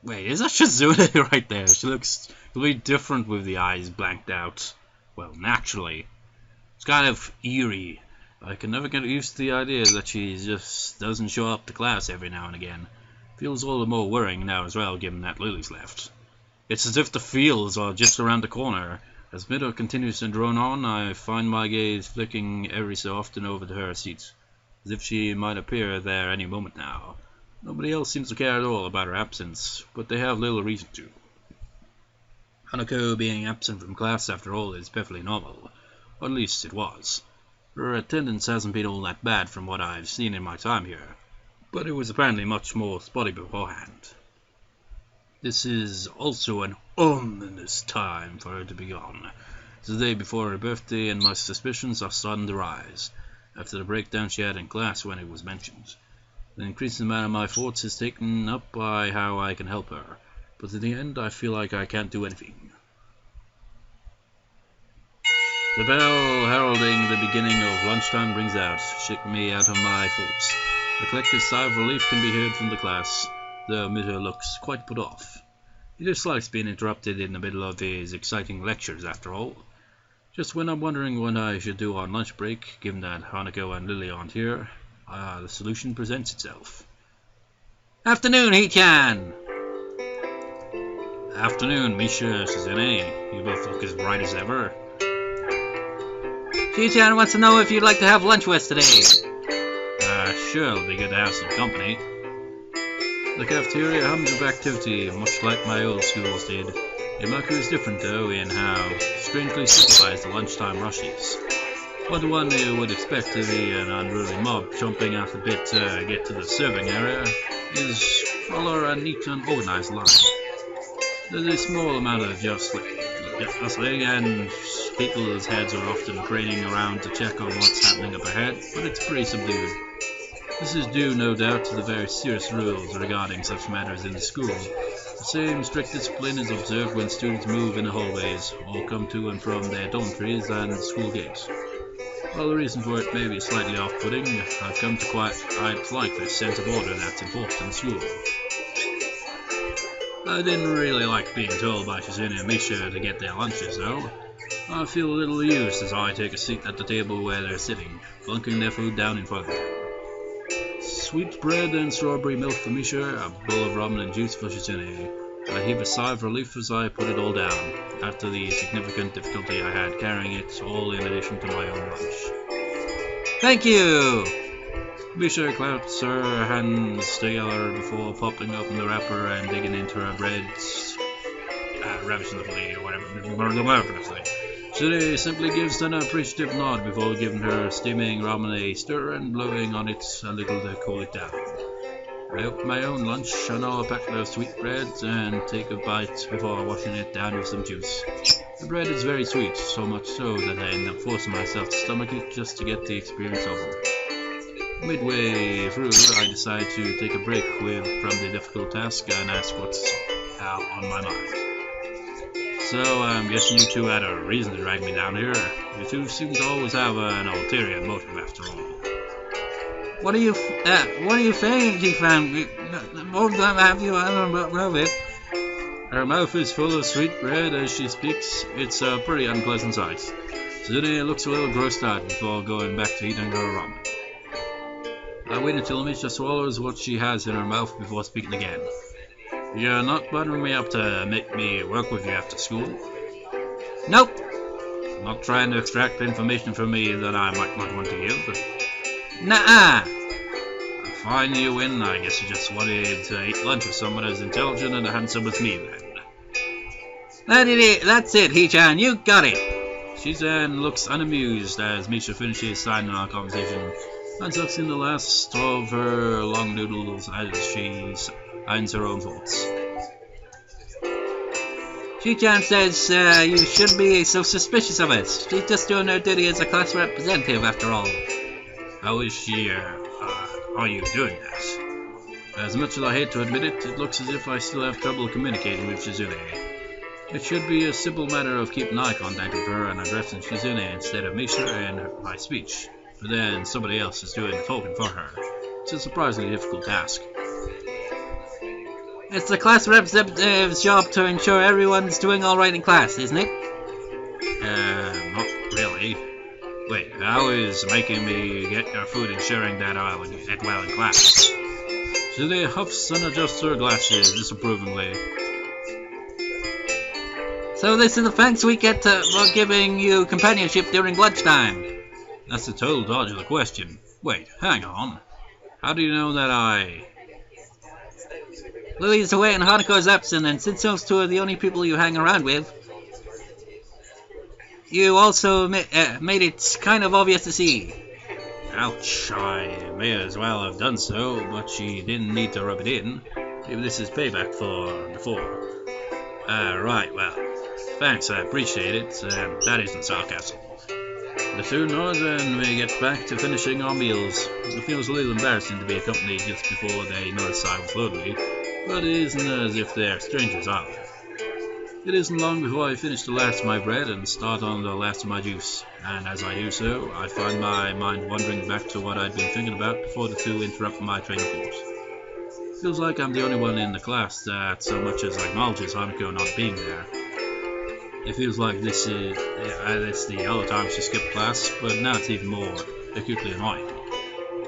Wait, is that Shizune right there? She looks really different with the eyes blanked out. Well, naturally. It's kind of eerie. I can never get used to the idea that she just doesn't show up to class every now and again. Feels all the more worrying now as well, given that Lily's left. It's as if the fields are just around the corner. As Mido continues to drone on, I find my gaze flicking every so often over to her seat, as if she might appear there any moment now. Nobody else seems to care at all about her absence, but they have little reason to. Hanako being absent from class, after all, is perfectly normal. Or at least it was. Her attendance hasn't been all that bad from what I've seen in my time here, but it was apparently much more spotty beforehand. This is also an ominous time for her to be gone. It's the day before her birthday, and my suspicions are starting to rise, after the breakdown she had in class when it was mentioned. The increasing amount of my thoughts is taken up by how I can help her, but in the end I feel like I can't do anything. The bell heralding the beginning of lunchtime brings out, shaking me out of my thoughts. A collective sigh of relief can be heard from the class, though Misha looks quite put off. He dislikes being interrupted in the middle of his exciting lectures, after all. Just when I'm wondering what I should do on lunch break, given that Hanako and Lilly aren't here, the solution presents itself. Afternoon, He-chan! Afternoon, Misha, Shizune. You both look as bright as ever. He-chan wants to know if you'd like to have lunch with us today. Sure, it'll be good to have some company. The cafeteria hums with activity, much like my old schools did. Hanako is different, though, in how strangely civilized the lunchtime rush is. But the one you would expect to be an unruly mob chomping at the bit to get to the serving area is follow a neat and organized line. There's a small amount of jostling, and people's heads are often craning around to check on what's happening up ahead, but it's pretty subdued. This is due, no doubt, to the very serious rules regarding such matters in the school. The same strict discipline is observed when students move in the hallways, or come to and from their dormitories and the school gates. While the reason for it may be slightly off-putting, I've come to quite like this sense of order that's enforced in the school. I didn't really like being told by Shizune and Misha to get their lunches, though. I feel a little used as I take a seat at the table where they're sitting, flunking their food down in front of them. Sweet bread and strawberry milk for Misha, a bowl of ramen and juice for Shizune. I heave a sigh of relief as I put it all down, after the significant difficulty I had carrying it all in addition to my own lunch. Thank you! Misha claps her hands together before popping open the wrapper and digging into her bread ravishingly, or whatever. Shizune simply gives an appreciative nod before giving her steaming ramen a stir and blowing on it a little to cool it down. I open my own lunch, another packet of sweet bread, and take a bite before washing it down with some juice. The bread is very sweet, so much so that I end up forcing myself to stomach it just to get the experience over. Midway through, I decide to take a break from the difficult task and ask what's on my mind. So, I'm guessing you two had a reason to drag me down here. You two seem to always have an ulterior motive, after all. What are you saying, G-Fan? Both of them have you on it. Her mouth is full of sweet bread as she speaks. It's a pretty unpleasant sight. Shizune looks a little grossed out before going back to eating her ramen. I wait until Misha swallows what she has in her mouth before speaking again. You're not buttering me up to make me work with you after school? Nope. Not trying to extract information from me that I might not want to give? Nuh-uh. Fine, you win. I guess you just wanted to eat lunch with someone as intelligent and handsome as me, then. That's it, He-chan. You got it. Shizune looks unamused as Misha finishes signing our conversation and sucks in the last of her long noodles as she finds her own thoughts. She-chan says you shouldn't be so suspicious of us. She's just doing her duty as a class representative, after all. How is she, are you doing that? As much as I hate to admit it, it looks as if I still have trouble communicating with Shizune. It should be a simple matter of keeping eye contact with her and addressing Shizune instead of Misha in my speech. But then somebody else is doing the talking for her. It's a surprisingly difficult task. It's the class representative's job to ensure everyone's doing alright in class, isn't it? Not really. Wait, how is making me get your food ensuring that I'll get well in class? Shizune huffs and adjusts her glasses disapprovingly. So this is the thanks we get for giving you companionship during lunchtime. That's a total dodge of the question. Wait, hang on. How do you know that I... Lilly's away and Hanako's absent, and since those two are the only people you hang around with, you also made it kind of obvious to see. Ouch, I may as well have done so, but she didn't need to rub it in. Maybe this is payback for before. Right, well, thanks, I appreciate it, and that isn't sarcasm. The two nod and we get back to finishing our meals. It feels a little embarrassing to be accompanied just before they notice I was lonely, but it isn't as if they're strangers either. It isn't long before I finish the last of my bread and start on the last of my juice, and as I do so, I find my mind wandering back to what I'd been thinking about before the two interrupt my train of thought. Feels like I'm the only one in the class that so much as acknowledges Hanako not being there. It feels like this is the other time she skipped class, but now it's even more acutely annoying.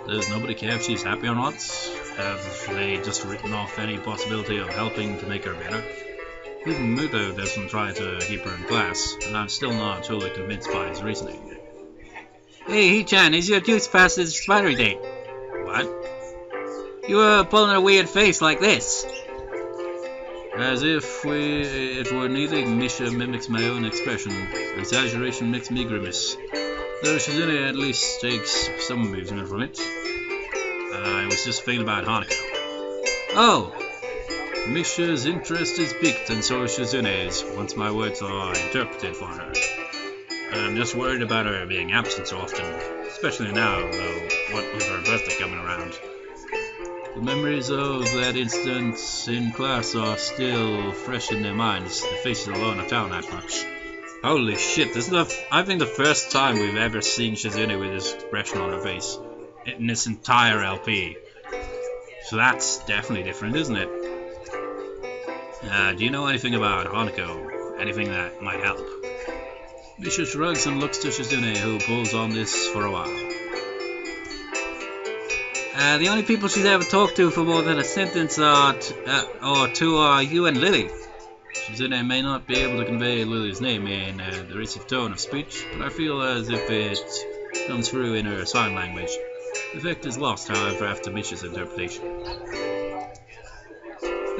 Does nobody care if she's happy or not? Have they just written off any possibility of helping to make her better? Even Muto doesn't try to keep her in class, and I'm still not totally convinced by his reasoning. Hey, Hee-chan, is your juice past its expiry date? What? You were pulling a weird face like this. As if it were needing, Misha mimics my own expression. Exaggeration makes me grimace. Though Shizune at least takes some amusement from it. I was just thinking about Hanako. Oh! Misha's interest is piqued, and so is Shizune's, once my words are interpreted for her. I'm just worried about her being absent so often, especially now, though, what with her birthday coming around. The memories of that incident in class are still fresh in their minds. The faces alone are telling that much. Holy shit, this is I think the first time we've ever seen Shizune with this expression on her face in this entire LP. So that's definitely different, isn't it? Do you know anything about Hanako? Anything that might help? Misha shrugs and looks to Shizune, who pulls on this for a while. The only people she's ever talked to for more than a sentence or two are you and Lilly. Shizune may not be able to convey Lily's name in a derisive tone of speech, but I feel as if it comes through in her sign language. The effect is lost, however, after Misha's interpretation.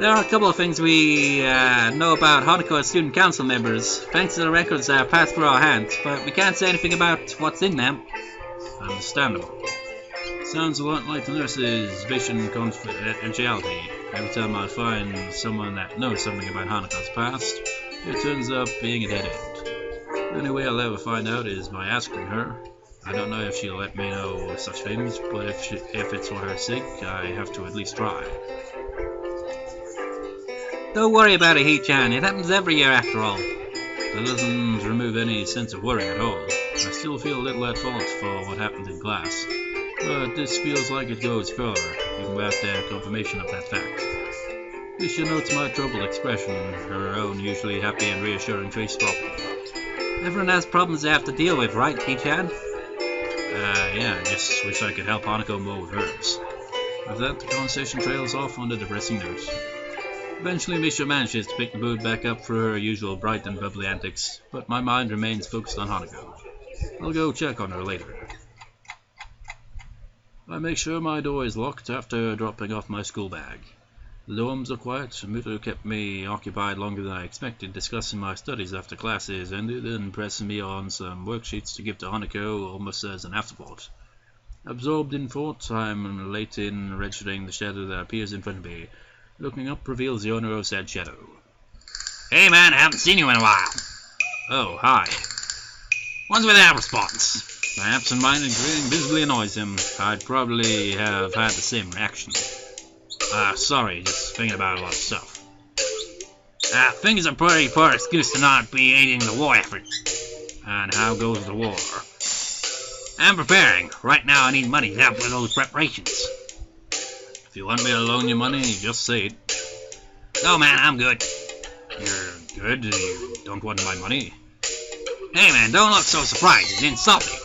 There are a couple of things we know about Hanako as student council members, thanks to the records that passed through our hands, but we can't say anything about what's in them. Understandable. Sounds a lot like the nurse's vision confidentiality. Every time I find someone that knows something about Hanako's past, it turns up being a dead end. The only way I'll ever find out is by asking her. I don't know if she'll let me know such things, but if it's for her sake, I have to at least try. Don't worry about it, Hee-chan. It happens every year after all. That doesn't remove any sense of worry at all. I still feel a little at fault for what happened in class. But this feels like it goes further, even without their confirmation of that fact. Misha notes my troubled expression, her own usually happy and reassuring face dropping. Everyone has problems they have to deal with, right, Hee-chan? Yeah, I just wish I could help Hanako more with hers. With that, the conversation trails off on a depressing note. Eventually, Misha manages to pick the mood back up through her usual bright and bubbly antics, but my mind remains focused on Hanako. I'll go check on her later. I make sure my door is locked after dropping off my school bag. The dorms are quiet. Muto kept me occupied longer than I expected, discussing my studies after classes ended and pressing me on some worksheets to give to Hanako almost as an afterthought. Absorbed in thought, I'm late in registering the shadow that appears in front of me. Looking up reveals the owner of said shadow. Hey man, I haven't seen you in a while. Oh, hi. What's with that response? My absent-minded grin visibly annoys him. I'd probably have had the same reaction. Sorry, just thinking about a lot of stuff. Think it's a pretty poor excuse to not be aiding the war effort. And how goes the war? I'm preparing. Right now I need money to help with those preparations. If you want me to loan you money, just say it. Oh man, I'm good. You're good? You don't want my money? Hey man, don't look so surprised. It's insulting.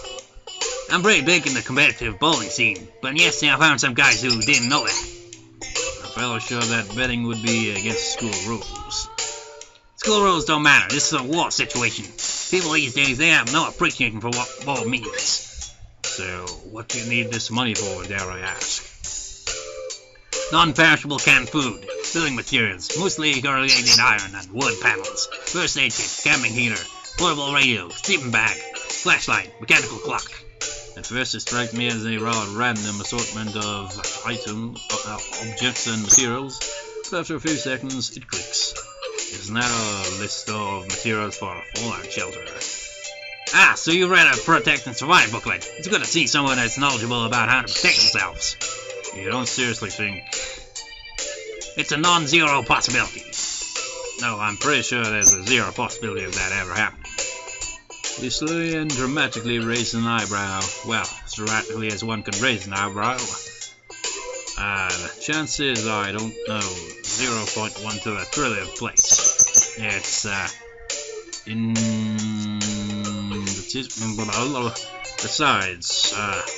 I'm pretty big in the competitive bowling scene, but yesterday I found some guys who didn't know that. A fellow sure that betting would be against school rules. School rules don't matter. This is a war situation. People these days, they have no appreciation for what war means. So, what do you need this money for, dare I ask? Non-perishable canned food, building materials, mostly corrugated iron and wood panels, first aid kit, camping heater, portable radio, sleeping bag, flashlight, mechanical clock. At first it struck me as a rather random assortment of items, objects and materials, but after a few seconds it clicks. Isn't that a list of materials for a fallout shelter? Ah, so you read a Protect and Survive booklet. It's good to see someone that's knowledgeable about how to protect themselves. You don't seriously think... It's a non-zero possibility. No, I'm pretty sure there's a zero possibility of that ever happening. He slowly and dramatically raised an eyebrow. Well, as dramatically as one could raise an eyebrow. The chances, I don't know, 0.1 to a trillionth place. It's, Besides,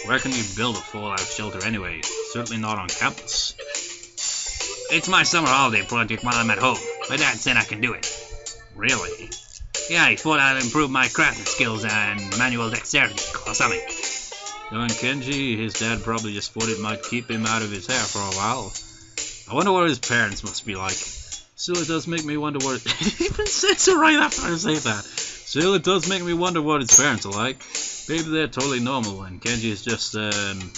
where can you build a fallout shelter anyway? Certainly not on campus. It's my summer holiday project while I'm at home. My dad said I can do it. Really? Yeah, he thought I'd improve my crafting skills and manual dexterity or something. Knowing Kenji, his dad probably just thought it might keep him out of his hair for a while. I wonder what his parents must be like. Still, it does make me wonder what... It even says it right after I say that. Still, it does make me wonder what his parents are like. Maybe they're totally normal, and Kenji is just an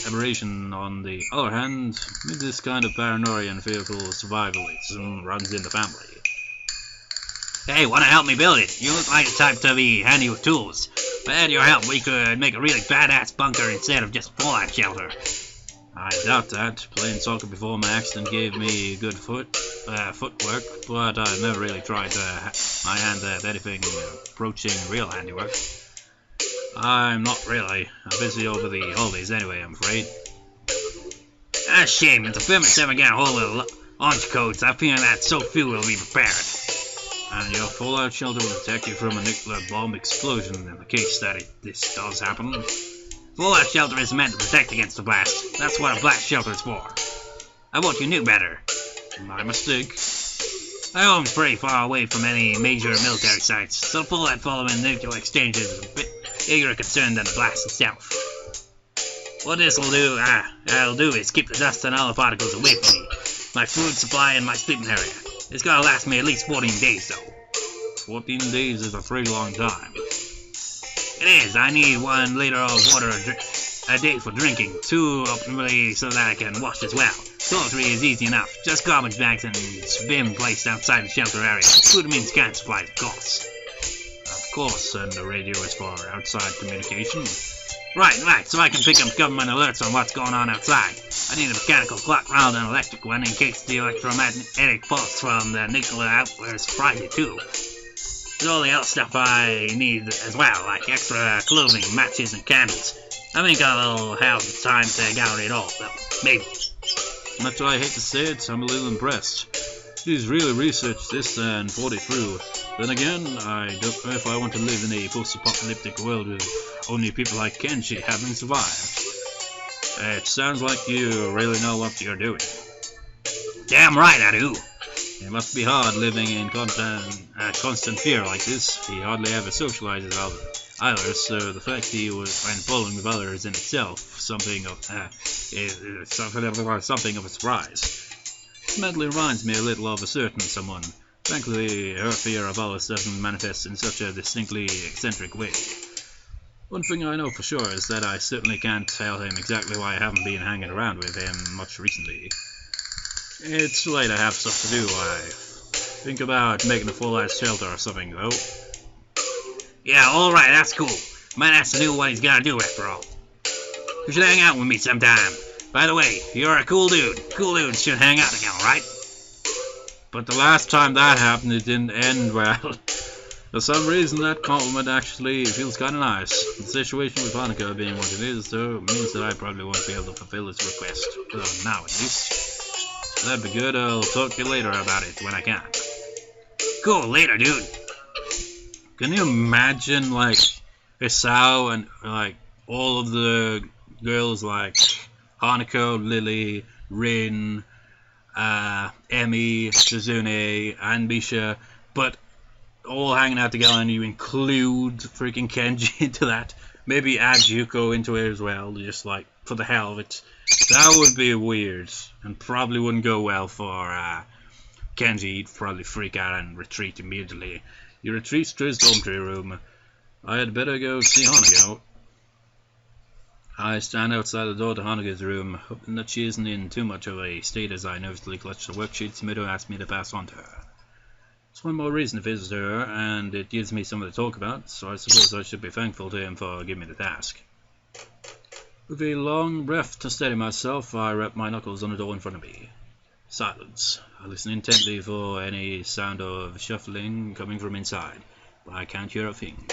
aberration. On the other hand, maybe this kind of paranoia and fearful survivalism runs in the family. Hey, wanna help me build it? You look like the type to be handy with tools. If I had your help, we could make a really badass bunker instead of just a fallout shelter. I doubt that. Playing soccer before my accident gave me good footwork, but I've never really tried my hand at anything approaching real handiwork. I'm not really. I'm busy over the holidays anyway, I'm afraid. That's a shame. If the permits ever get a hold of the launch codes, I fear that so few will be prepared. And your fallout shelter will protect you from a nuclear bomb explosion in the case that this does happen. Fallout shelter is meant to protect against the blast. That's what a blast shelter is for. I thought you knew better. My mistake. My home's pretty far away from any major military sites, so the fallout following nuclear exchanges is a bit bigger concern than the blast itself. What this will do, I'll do is keep the dust and all the particles away from me, my food supply and my sleeping area. It's gonna last me at least 14 days though. 14 days is a pretty long time. It is. I need 1 liter of water a day for drinking, 2 optimally so that I can wash as well. Toiletry is easy enough, just garbage bags and bin placed outside the shelter area. Food means canned supplies, of course. Of course, and the radio is for outside communication. Right, so I can pick up government alerts on what's going on outside. I need a mechanical clock rather than an electric one in case the electromagnetic pulse from the nuclear outburst fries it too. There's all the other stuff I need as well, like extra clothing, matches, and candles. I think I'll have time to gather it all, though. Maybe. Much I hate to say it, I'm a little impressed. He's really researched this and thought it through. Then again, I don't know if I want to live in a post-apocalyptic world with only people like Kenji having survived. It sounds like you really know what you're doing. Damn right I do. It must be hard living in constant fear like this. He hardly ever socializes either, so the fact he was bowling with others in itself something of a surprise. This mentally reminds me a little of a certain someone. Frankly, her fear of others doesn't manifest in such a distinctly eccentric way. One thing I know for sure is that I certainly can't tell him exactly why I haven't been hanging around with him much recently. It's late, I have stuff to do. I think about making a fallout shelter or something, though. Yeah, alright, that's cool. Man has to do what he's gotta do after all. You should hang out with me sometime. By the way, you're a cool dude. Cool dudes should hang out together, right? But the last time that happened, it didn't end well. For some reason, that compliment actually feels kinda nice. The situation with Hanako being what it is, though, means that I probably won't be able to fulfill his request. For now, at least. That'd be good. I'll talk to you later about it when I can. Cool, later, dude. Can you imagine, like, Hisao and, like, all of the girls, like, Hanako, Lilly, Rin, Emi, Shizune, and Misha, but all hanging out together, and you include freaking Kenji into that? Maybe add Yuko into it as well, just, like, for the hell of it. That would be weird, and probably wouldn't go well for, Kenji. He'd probably freak out and retreat immediately. He retreats to his dormitory room. I had better go see Hanako. I stand outside the door to Hanako's room, hoping that she isn't in too much of a state as I nervously clutch the worksheets Mido asked me to pass on to her. It's one more reason to visit her, and it gives me something to talk about, so I suppose I should be thankful to him for giving me the task. With a long breath to steady myself, I rap my knuckles on the door in front of me. Silence. I listen intently for any sound of shuffling coming from inside, but I can't hear a thing.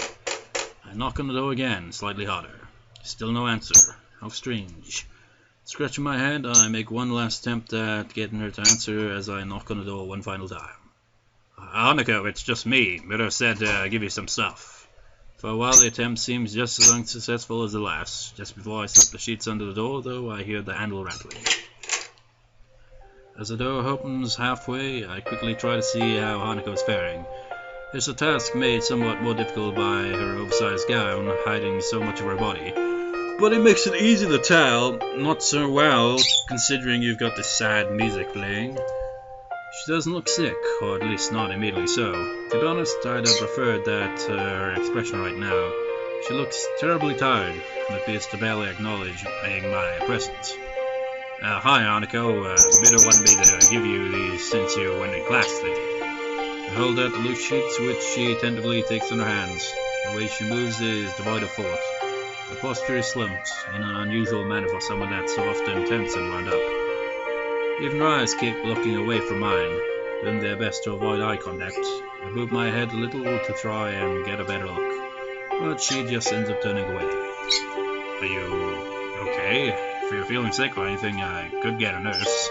I knock on the door again, slightly harder. Still no answer. How strange. Scratching my head, I make one last attempt at getting her to answer as I knock on the door one final time. Hanako, it's just me. Mido said give you some stuff. For a while the attempt seems just as unsuccessful as the last. Just before I slip the sheets under the door, though, I hear the handle rattling. As the door opens halfway, I quickly try to see how Hanako is faring. It's a task made somewhat more difficult by her oversized gown, hiding so much of her body. But it makes it easy to tell, not so well, considering you've got this sad music playing. She doesn't look sick, or at least not immediately so. To be honest, I'd have preferred that her expression right now. She looks terribly tired, and appears to barely acknowledge my presence. Hi Hanako, Mido wanted me to give you these since you went in class today. I hold out the loose sheets, which she tentatively takes in her hands. The way she moves is devoid of thought. Her posture is slumped, in an unusual manner for someone that's so often tense and wound up. Even her eyes keep looking away from mine, doing their best to avoid eye contact. I move my head a little to try and get a better look, but she just ends up turning away. Are you okay? If you're feeling sick or anything, I could get a nurse.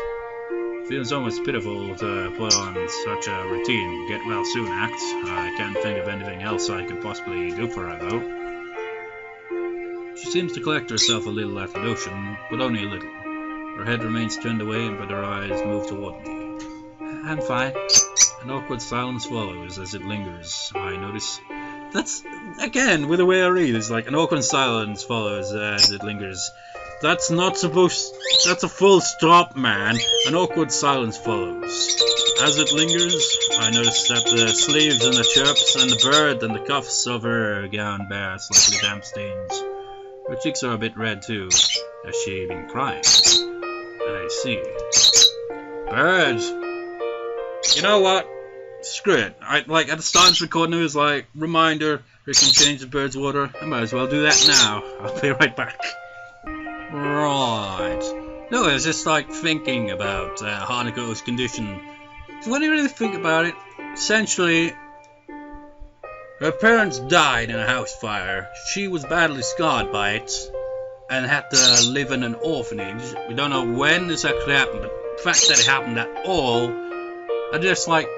It feels almost pitiful to put on such a routine, get well soon act. I can't think of anything else I could possibly do for her, though. She seems to collect herself a little at the notion, but only a little. Her head remains turned away, but her eyes move toward me. I'm fine. An awkward silence follows as it lingers, I notice. That's, again, with the way I read, it's like an awkward silence follows as it lingers. That's not supposed... That's a full stop, man. An awkward silence follows. As it lingers, I notice that the sleeves and the chirps and the bird and the cuffs of her gown bear slightly damp stains. Her cheeks are a bit red, too. Has she been crying? I see. Birds. You know what? Screw it. At the start of this recording, it was like, reminder, we can change the bird's water. I might as well do that now. I'll be right back. Right. No, I was just like thinking about Hanako's condition. So when you really think about it, essentially, her parents died in a house fire. She was badly scarred by it and had to live in an orphanage. We don't know when this actually happened, but the fact that it happened at all, I just like,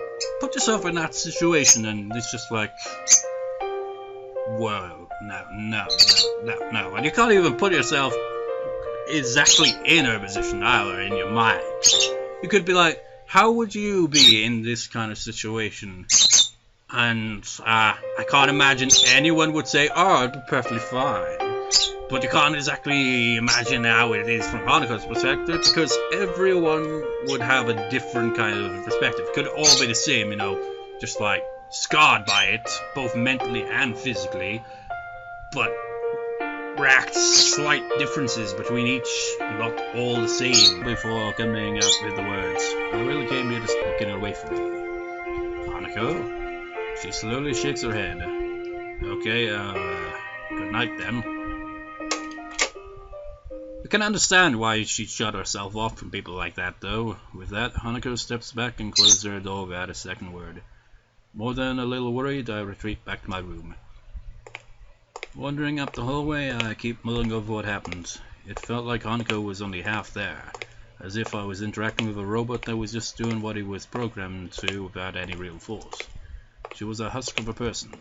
put yourself in that situation and it's just like, whoa, no. And you can't even put yourself exactly in her position either in your mind. You could be like, how would you be in this kind of situation? And I can't imagine anyone would say, oh, I'd be perfectly fine. But you can't exactly imagine how it is from Hanako's perspective, because everyone would have a different kind of perspective. Could all be the same, you know, just like scarred by it, both mentally and physically, but racked slight differences between each, not all the same. Before coming up with the words, I really came here to stop getting away from me. Hanako? She slowly shakes her head. Okay, good night then. I can understand why she'd shut herself off from people like that, though. With that, Hanako steps back and closes her door without a second word. More than a little worried, I retreat back to my room. Wandering up the hallway, I keep mulling over what happened. It felt like Hanako was only half there. as if I was interacting with a robot that was just doing what it was programmed to without any real force. She was a husk of a person.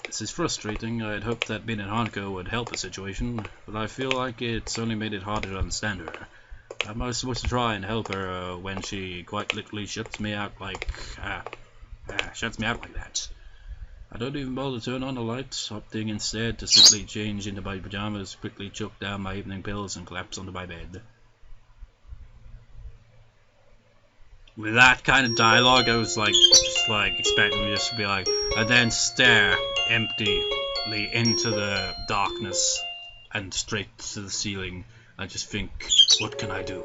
This is frustrating. I had hoped that being in Hanako would help the situation, but I feel like it's only made it harder to understand her. How am I supposed to try and help her when she quite literally shuts me out like that? I don't even bother to turn on the lights, opting instead to simply change into my pajamas, quickly choke down my evening pills and collapse onto my bed. With that kind of dialogue, I was just expecting me just to be like, and then stare emptily into the darkness and straight to the ceiling. I just think, what can I do?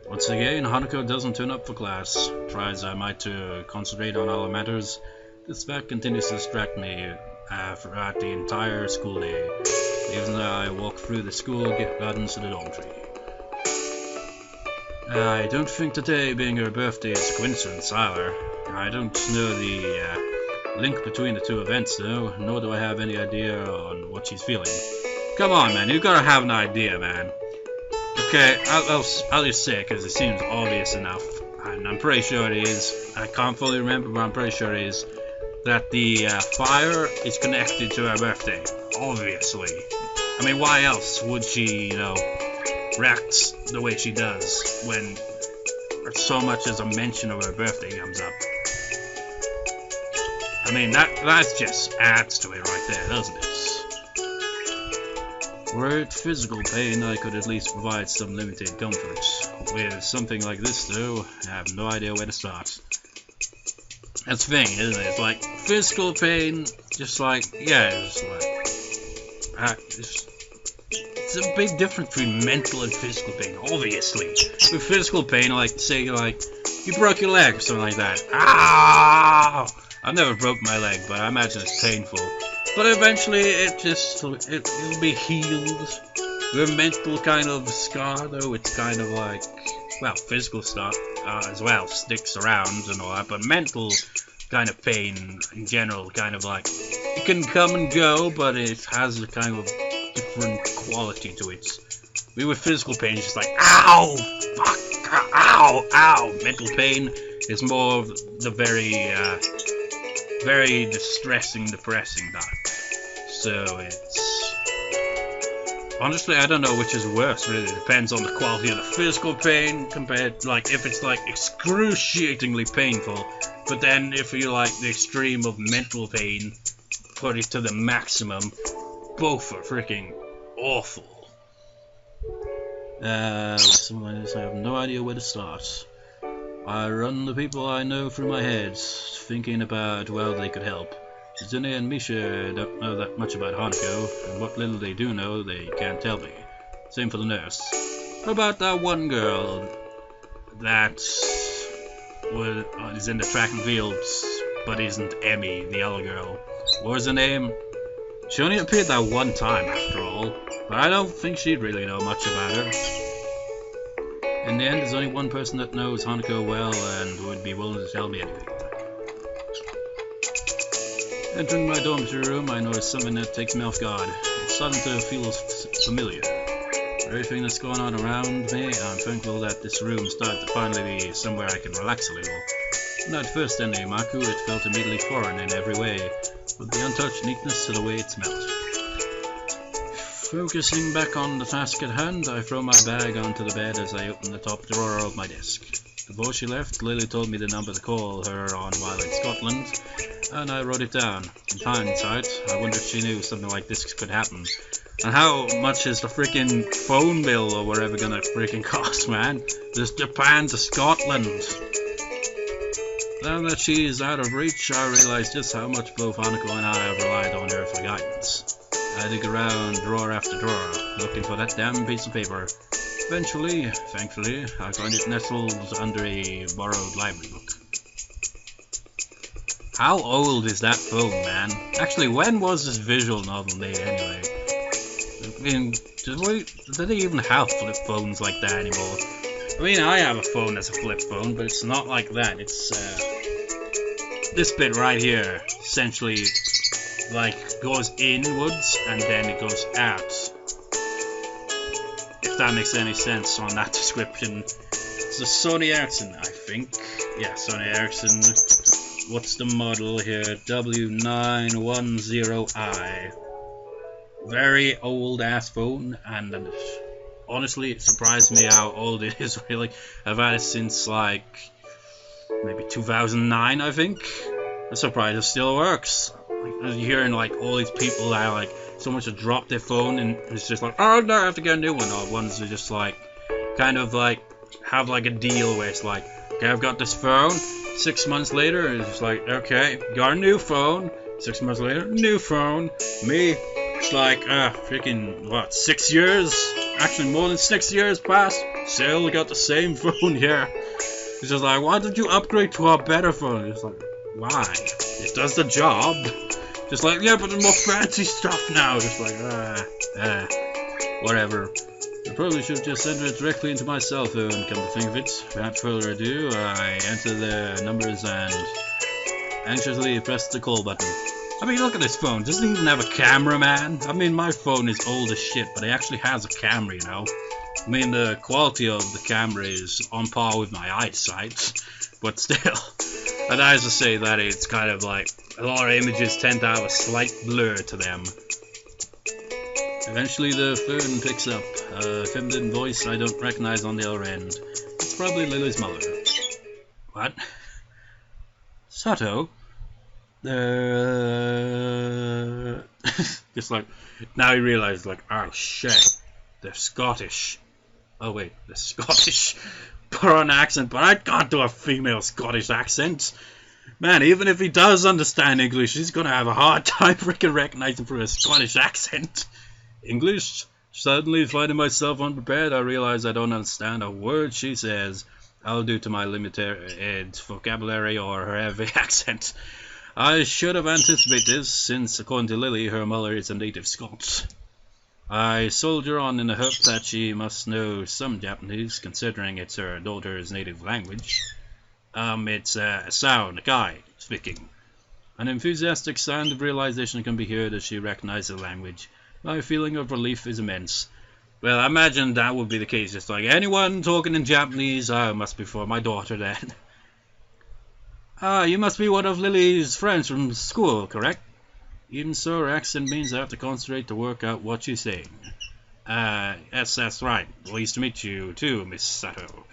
Once again, Hanako doesn't turn up for class. Try as I might to concentrate on other matters, this fact continues to distract me throughout the entire school day, even though I walk through the school gardens to the dormitory. I don't think today being her birthday is a coincidence either. I don't know the link between the two events though, nor do I have any idea on what she's feeling. Come on, man, you gotta have an idea, man. Okay, I'll just say it because it seems obvious enough, and I'm pretty sure it is. I can't fully remember, but I'm pretty sure it is. That the fire is connected to her birthday, obviously. I mean, why else would she, react the way she does when so much as a mention of her birthday comes up? I mean, that just adds to it right there, doesn't it? Were it physical pain, I could at least provide some limited comfort. With something like this, though, I have no idea where to start. That's the thing, isn't it? It's like physical pain, just like, yeah, it's a big difference between mental and physical pain, obviously. With physical pain, like, say, you broke your leg or something like that. Ow! I've never broke my leg, but I imagine it's painful. But eventually, it'll be healed. The mental kind of scar, though, it's kind of like, well, physical stuff as well sticks around and all that, but mental kind of pain in general, kind of like, it can come and go, but it has a kind of different quality to it. With physical pain, it's just like, ow, fuck, ow, ow. Mental pain is more of the very distressing, depressing type. So it's, honestly, I don't know which is worse, really. It depends on the quality of the physical pain compared, like, if it's, like, excruciatingly painful, but then if you like the extreme of mental pain, put it to the maximum, both are freaking awful. I have no idea where to start. I run the people I know through my head, thinking about, well, they could help. Shizune and Misha don't know that much about Hanako, and what little they do know, they can't tell me. Same for the nurse. What about that one girl that is in the track and fields, but isn't Emmy, the other girl? What was her name? She only appeared that one time, after all, but I don't think she'd really know much about her. In the end, there's only one person that knows Hanako well and would be willing to tell me anything. Entering my dormitory room, I notice something that takes me off guard. It's starting to feel familiar. For everything that's going on around me, I'm thankful that this room started to finally be somewhere I can relax a little. When I'd first entered Imaku, it felt immediately foreign in every way, with the untouched neatness to the way it smelled. Focusing back on the task at hand, I throw my bag onto the bed as I open the top drawer of my desk. Before she left, Lilly told me the number to call her on while in Scotland, and I wrote it down. In hindsight, I wonder if she knew something like this could happen. And how much is the freaking phone bill or whatever gonna freaking cost, man? This Japan to Scotland. Now that she is out of reach, I realize just how much both Hanako and I have relied on her for guidance. I dig around drawer after drawer, looking for that damn piece of paper. Eventually, thankfully, I find it nestled under a borrowed library book. How old is that phone, man? Actually, when was this visual novel made anyway? I mean, do they even have flip phones like that anymore? I mean, I have a phone that's a flip phone, but it's not like that. It's, this bit right here, essentially, like, goes inwards, and then it goes out. if that makes any sense on that description. It's a Sony Ericsson, I think. Yeah, Sony Ericsson. What's the model here? W910i. Very old ass phone, and honestly, it surprised me how old it is. Really, I've had it since like maybe 2009, I think. I'm surprised it still works. Like, you're hearing like all these people that like so much to drop their phone, and it's just like, oh no, I have to get a new one. Or ones are just like kind of like have like a deal where it's like, okay, I've got this phone. 6 months later, it's like, okay, got a new phone. 6 months later, new phone. Me, it's like, freaking, what, 6 years? Actually, more than 6 years passed. Still got the same phone here. It's just like, why don't you upgrade to a better phone? It's like, why? It does the job. Just like, yeah, but there's more fancy stuff now. Just like, whatever. I probably should have just entered it directly into my cell phone, come to think of it. Without further ado, I enter the numbers and anxiously press the call button. I mean, look at this phone. Doesn't even have a camera, man. I mean, my phone is old as shit, but it actually has a camera, you know. I mean, the quality of the camera is on par with my eyesight, but still. I'd have to say that it's kind of like, a lot of images tend to have a slight blur to them. Eventually the phone picks up a feminine voice I don't recognize on the other end. It's probably Lily's mother. What? Sato? Just like, now he realizes, like, oh shit, they're Scottish. Oh wait, they're Scottish. Put on an accent, but I can't do a female Scottish accent. Man, even if he does understand English, he's gonna have a hard time freaking recognizing for a Scottish accent. English? Suddenly finding myself unprepared, I realize I don't understand a word she says. I'll do to my limited vocabulary or her heavy accent. I should have anticipated this, since according to Lily, her mother is a native Scot. I soldier on in the hope that she must know some Japanese, considering it's her daughter's native language. It's Hisao, the guy, speaking. An enthusiastic sound of realization can be heard as she recognizes the language. My feeling of relief is immense. Well, I imagine that would be the case. Just like, anyone talking in Japanese, must be for my daughter then. You must be one of Lily's friends from school, correct? Even so, her accent means I have to concentrate to work out what she's saying. Yes, that's right. Pleased to meet you too, Miss Sato.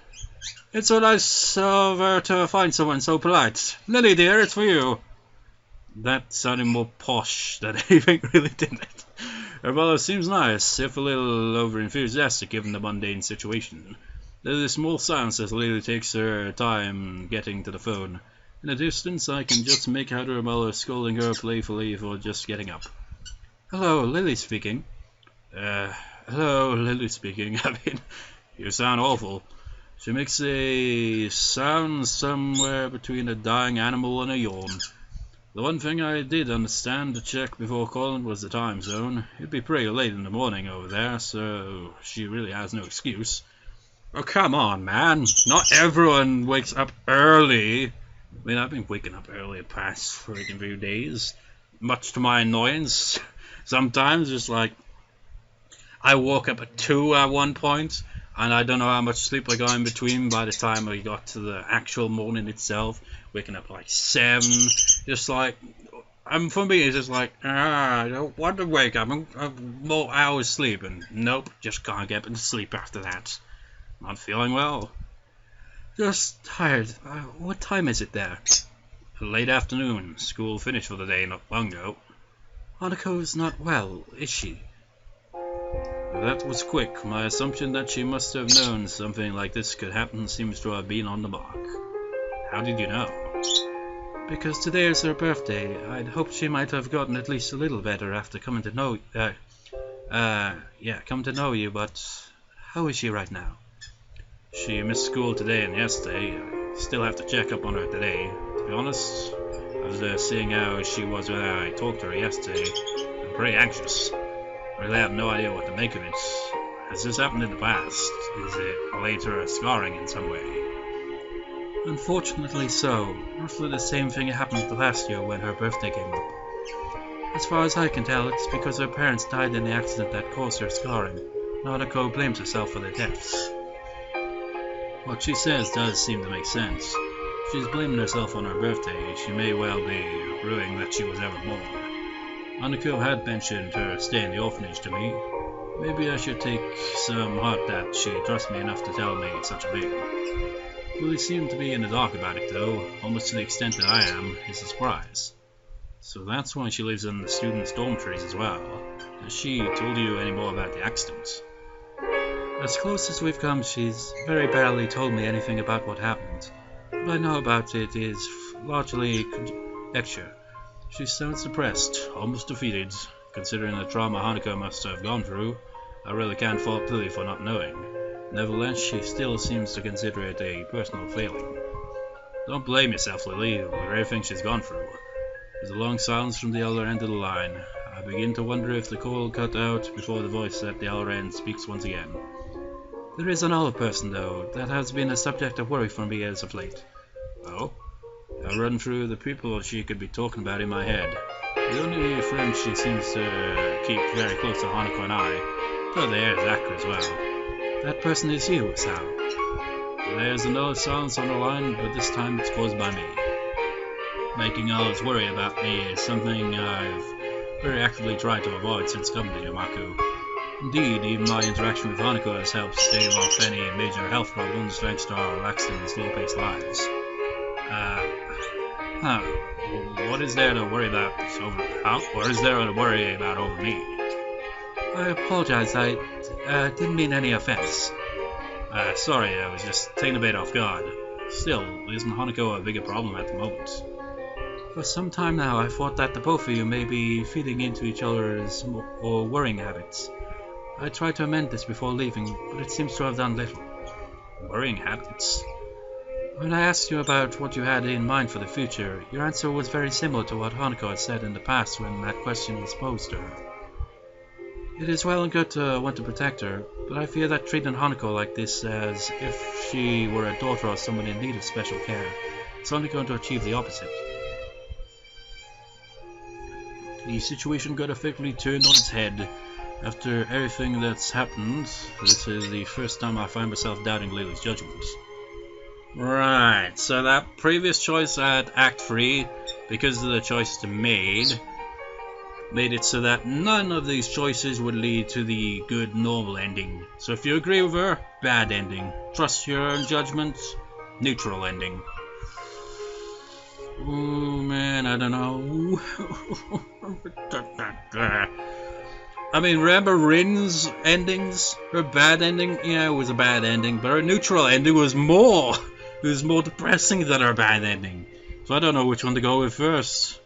It's so nice of her to find someone so polite. Lily, dear, it's for you. That sounded more posh than anything, really, didn't it? Her mother seems nice, if a little over-enthusiastic given the mundane situation. There's a small silence as Lily takes her time getting to the phone. In the distance, I can just make out her mother scolding her playfully for just getting up. Hello, Lily speaking. Hello, Lily speaking. I mean, you sound awful. She makes a sound somewhere between a dying animal and a yawn. The one thing I did understand to check before calling was the time zone. It'd be pretty late in the morning over there, so she really has no excuse. Oh, come on, man. Not everyone wakes up early. I mean, I've been waking up early the past freaking few days, much to my annoyance. Sometimes it's like, I woke up at 2 at one point, and I don't know how much sleep I got in between by the time I got to the actual morning itself. Waking up like 7, just like, for me it's just like, I don't want to wake up, I'm more hours sleep, and nope, just can't get into sleep after that. Not feeling well. Just tired. What time is it there? Late afternoon. School finished for the day not long ago. Hanako's not well, is she? That was quick. My assumption that she must have known something like this could happen seems to have been on the mark. How did you know? Because today is her birthday. I'd hoped she might have gotten at least a little better after coming to know you, but how is she right now? She missed school today and yesterday. I still have to check up on her today. To be honest, after seeing how she was when I talked to her yesterday, I'm pretty anxious. I really have no idea what to make of it. Has this happened in the past? Is it related to her scarring in some way? Unfortunately so. Roughly the same thing happened last year when her birthday came up. As far as I can tell, it's because her parents died in the accident that caused her scarring. Hanako blames herself for their deaths. What she says does seem to make sense. If she's blaming herself on her birthday, she may well be ruining that she was ever born. Hanako had mentioned her stay in the orphanage to me. Maybe I should take some heart that she trusts me enough to tell me such a thing. Lilly seemed to be in the dark about it though, almost to the extent that I am, is a surprise. So that's why she lives in the students' dormitories as well. Has she told you any more about the accident? As close as we've come, she's very barely told me anything about what happened. What I know about it is largely conjecture. She sounds depressed, almost defeated. Considering the trauma Hanako must have gone through, I really can't fault Lilly for not knowing. Nevertheless, she still seems to consider it a personal failing. Don't blame yourself, Lilly, with everything she's gone through. There's a long silence from the other end of the line. I begin to wonder if the call cut out before the voice at the other end speaks once again. There is another person, though, that has been a subject of worry for me as of late. Oh? I run through the people she could be talking about in my head. The only friend she seems to keep very close to Hanako and I, though there is Aka as well. That person is you, Hisao. There's another silence on the line, but this time it's caused by me. Making others worry about me is something I've very actively tried to avoid since coming to Yamaku. Indeed, even my interaction with Hanako has helped stave off any major health problems thanks to our relaxed and slow-paced lives. What is there to worry about What is there to worry about over me? I apologize, I didn't mean any offense. Sorry, I was just taken a bit off guard. Still, isn't Hanako a bigger problem at the moment? For some time now, I thought that the both of you may be feeding into each other's or worrying habits. I tried to amend this before leaving, but it seems to have done little. Worrying habits? When I asked you about what you had in mind for the future, your answer was very similar to what Hanako had said in the past when that question was posed to her. It is well and good to want to protect her, but I fear that treating Hanako like this as if she were a daughter or someone in need of special care is only going to achieve the opposite. The situation got effectively turned on its head. After everything that's happened, this is the first time I find myself doubting Lilly's judgment. Right, so that previous choice at Act 3, because of the choices made it so that none of these choices would lead to the good normal ending. So if you agree with her, bad ending. Trust your own judgment, neutral ending. Oh man, I don't know. I mean, remember Rin's endings? Her bad ending? Yeah, it was a bad ending, but her neutral ending was more. It was more depressing than her bad ending. So I don't know which one to go with first.